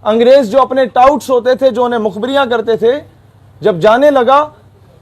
انگریز جو اپنے ٹاؤٹس ہوتے تھے جو انہیں مخبریاں کرتے تھے، جب جانے لگا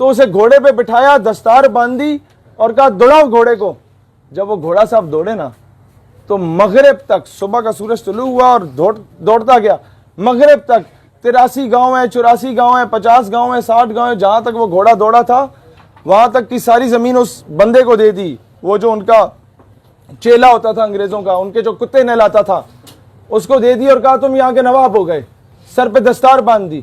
تو اسے گھوڑے پہ بٹھایا، دستار باندھی اور کہا دوڑاؤ گھوڑے کو. جب وہ گھوڑا صاحب دوڑے نا تو مغرب تک، صبح کا سورج طلوع ہوا اور دوڑتا گیا، مغرب تک 83 گاؤں ہیں، 84 گاؤں ہیں، 50 گاؤں ہیں، 60 گاؤں ہیں، جہاں تک وہ گھوڑا دوڑا تھا وہاں تک کی ساری زمین اس بندے کو دے دی. وہ جو ان کا چیلا ہوتا تھا انگریزوں کا، ان کے جو کتے نہلاتا تھا، اس کو دے دی اور کہا تم یہاں کے نواب ہو گئے. سر پہ دستار باندھ دی.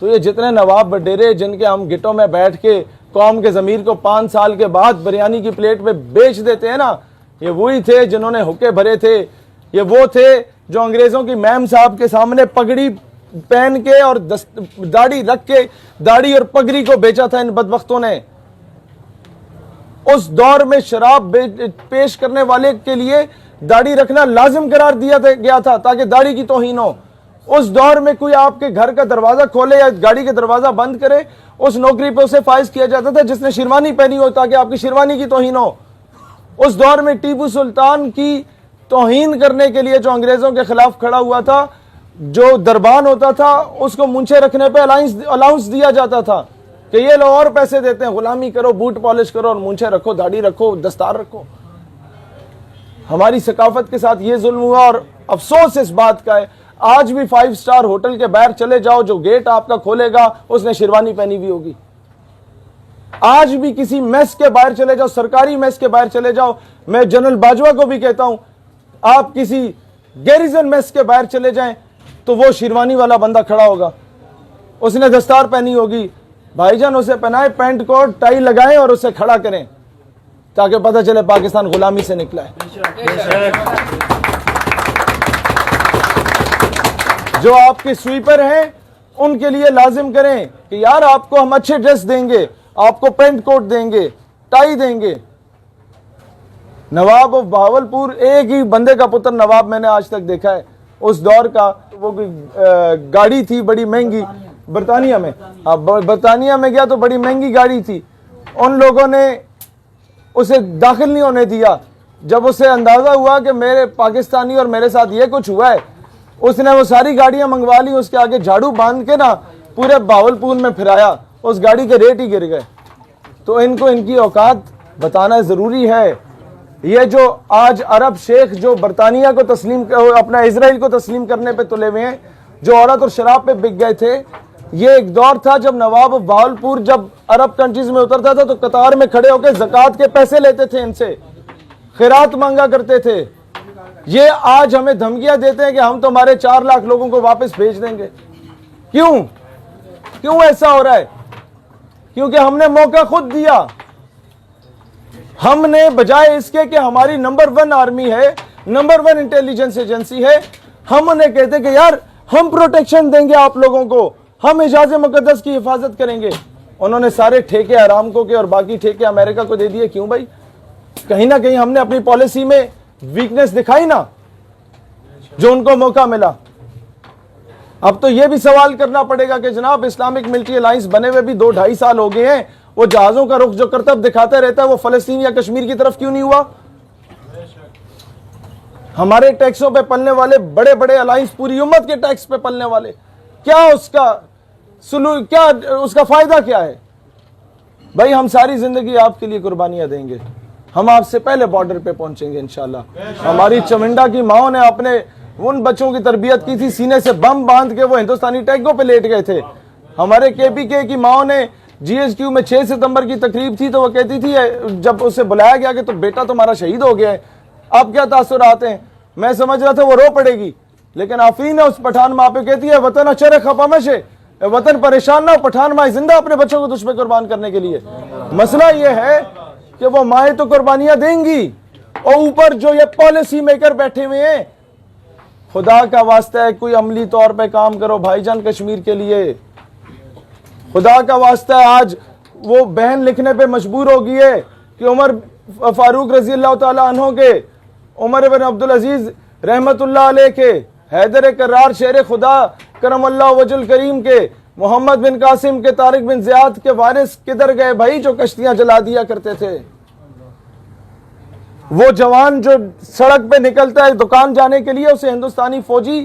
تو یہ جتنے نواب بڈیرے جن کے ہم گٹوں میں بیٹھ کے قوم کے ضمیر کو 5 سال کے بعد بریانی کی پلیٹ پہ بیچ دیتے ہیں نا، یہ وہی تھے جنہوں نے حقے بھرے تھے. یہ وہ تھے جو انگریزوں کی میم صاحب کے سامنے پگڑی پہن کے اور داڑھی رکھ کے داڑھی اور پگڑی کو بیچا تھا ان بدبختوں نے. اس دور میں شراب پیش کرنے والے کے لیے داڑھی رکھنا لازم قرار دیا گیا تھا تاکہ داڑھی کی توہین ہو. اس دور میں کوئی آپ کے گھر کا دروازہ کھولے یا گاڑی کا دروازہ بند کرے، اس نوکری پہ اسے فائز کیا جاتا تھا جس نے شیروانی پہنی ہو تاکہ آپ کی شیروانی کی توہین ہو. اس دور میں ٹیپو سلطان کی توہین کرنے کے لیے جو انگریزوں کے خلاف کھڑا ہوا تھا، جو دربان ہوتا تھا اس کو مونچھے رکھنے پہ الاؤنس دیا جاتا تھا کہ یہ لو اور پیسے دیتے ہیں، غلامی کرو، بوٹ پالش کرو اور مونچھے رکھو، داڑھی رکھو، دستار رکھو. ہماری ثقافت کے ساتھ یہ ظلم ہوا اور افسوس اس بات کا ہے آج بھی 5 سٹار ہوٹل کے باہر چلے جاؤ، جو گیٹ آپ کا کھولے گا اس نے شیروانی پہنی ہوئی ہوگی. آج بھی کسی میس کے باہر چلے جاؤ، سرکاری میس کے باہر چلے جاؤ، میں جنرل باجوہ کو بھی کہتا ہوں آپ کسی گیریزن میس کے باہر چلے جائیں تو وہ شیروانی والا بندہ کھڑا ہوگا، اس نے دستار پہنی ہوگی. بھائی جان اسے پہنائیں، پینٹ کوٹ ٹائی لگائیں اور اسے کھڑا کریں تاکہ پتہ چلے پاکستان غلامی سے نکلا ہے. جو آپ کے سویپر ہیں ان کے لیے لازم کریں کہ یار آپ کو ہم اچھے ڈریس دیں گے، آپ کو پینٹ کوٹ دیں گے، ٹائی دیں گے. نواب آف بہاولپور، ایک ہی بندے کا پتر نواب میں نے آج تک دیکھا ہے اس دور کا. وہ گاڑی تھی بڑی مہنگی برطانیہ میں، برطانیہ میں گیا تو بڑی مہنگی گاڑی تھی، ان لوگوں نے اسے داخل نہیں ہونے دیا. جب اسے اندازہ ہوا کہ میرے پاکستانی اور میرے ساتھ یہ کچھ ہوا ہے، اس نے وہ ساری گاڑیاں منگوا لی، اس کے آگے جھاڑو باندھ کے نا پورے بہاولپور میں پھرایا، اس گاڑی کے ریٹ ہی گر گئے. تو ان کو ان کی اوقات بتانا ضروری ہے. یہ جو آج عرب شیخ جو برطانیہ کو تسلیم، اپنا اسرائیل کو تسلیم کرنے پہ تلے ہوئے ہیں، جو عورت اور شراب پہ بک گئے تھے، یہ ایک دور تھا جب نواب آف بہاولپور جب عرب کنٹریز میں اترتا تھا تو قطار میں کھڑے ہو کے زکوٰۃ کے پیسے لیتے تھے، ان سے خیرات مانگا کرتے تھے. یہ آج ہمیں دھمکیاں دیتے ہیں کہ ہم تمہارے 4 لاکھ لوگوں کو واپس بھیج دیں گے. کیوں ایسا ہو رہا ہے؟ کیونکہ ہم نے موقع خود دیا. ہم نے بجائے اس کے کہ ہماری نمبر 1 آرمی ہے، نمبر 1 انٹیلیجنس ایجنسی ہے، ہم انہیں کہتے کہ یار ہم پروٹیکشن دیں گے آپ لوگوں کو، ہم حجاز مقدس کی حفاظت کریں گے. انہوں نے سارے ٹھیکے آرامکو کے اور باقی ٹھیکے امریکہ کو دے دیے. کیوں بھائی؟ کہیں نہ کہیں ہم نے اپنی پالیسی میں ویکنس دکھائی نا، جو ان کو موقع ملا. اب تو یہ بھی سوال کرنا پڑے گا کہ جناب اسلامک ملٹری الائنس بنے ہوئے بھی 2-2.5 سال ہو گئے ہیں، وہ جہازوں کا رخ جو کرتب دکھاتے رہتا ہے وہ فلسطین یا کشمیر کی طرف کیوں نہیں ہوا؟ ہمارے ٹیکسوں پہ پلنے والے بڑے بڑے الائنس پوری امت کے ٹیکس پہ پلنے والے، کیا اس کا فائدہ کیا ہے؟ بھائی ہم ساری زندگی آپ کے لیے قربانیاں دیں گے، ہم آپ سے پہلے بارڈر پہ پہنچیں گے انشاءاللہ. ہماری چمنڈا کی ماؤں نے اپنے ان بچوں کی تربیت کی تھی، سینے سے بم باندھ کے وہ ہندوستانی ٹینکوں پہ لیٹ گئے تھے. ہمارے KPK کی ماؤں نے GSQ میں 6 ستمبر کی تقریب تھی تو وہ کہتی تھی، جب اسے بلایا گیا کہ تو بیٹا تمہارا شہید ہو گیا ہے، اب کیا تاثرات ہیں؟ میں سمجھ رہا تھا وہ رو پڑے گی، لیکن آفرین اس پٹھان ماں پہ کہتی ہے وطن اچرے خفا مشے، وطن پریشان نہ ہو، پٹھان ماں زندہ اپنے بچوں کو تجھ پہ قربان کرنے کے لیے. مسئلہ یہ ہے کہ وہ مائیں تو قربانیاں دیں گی اور اوپر جو یہ پالیسی میکر بیٹھے ہوئے ہیں، خدا کا واسطہ ہے کوئی عملی طور پہ کام کرو بھائی جان کشمیر کے لیے. خدا کا واسطہ ہے آج وہ بہن لکھنے پہ مجبور ہو گئی ہے کہ عمر فاروق رضی اللہ تعالیٰ عنہ کے، عمر بن عبدالعزیز رحمت اللہ علیہ کے، حیدر کرار شیر خدا کرم اللہ وجہ الکریم کے، محمد بن قاسم کے، طارق بن زیاد کے وارث کدھر گئے بھائی جو کشتیاں جلا دیا کرتے تھے؟ وہ جوان جو سڑک پہ نکلتا ہے دکان جانے کے لیے، اسے ہندوستانی فوجی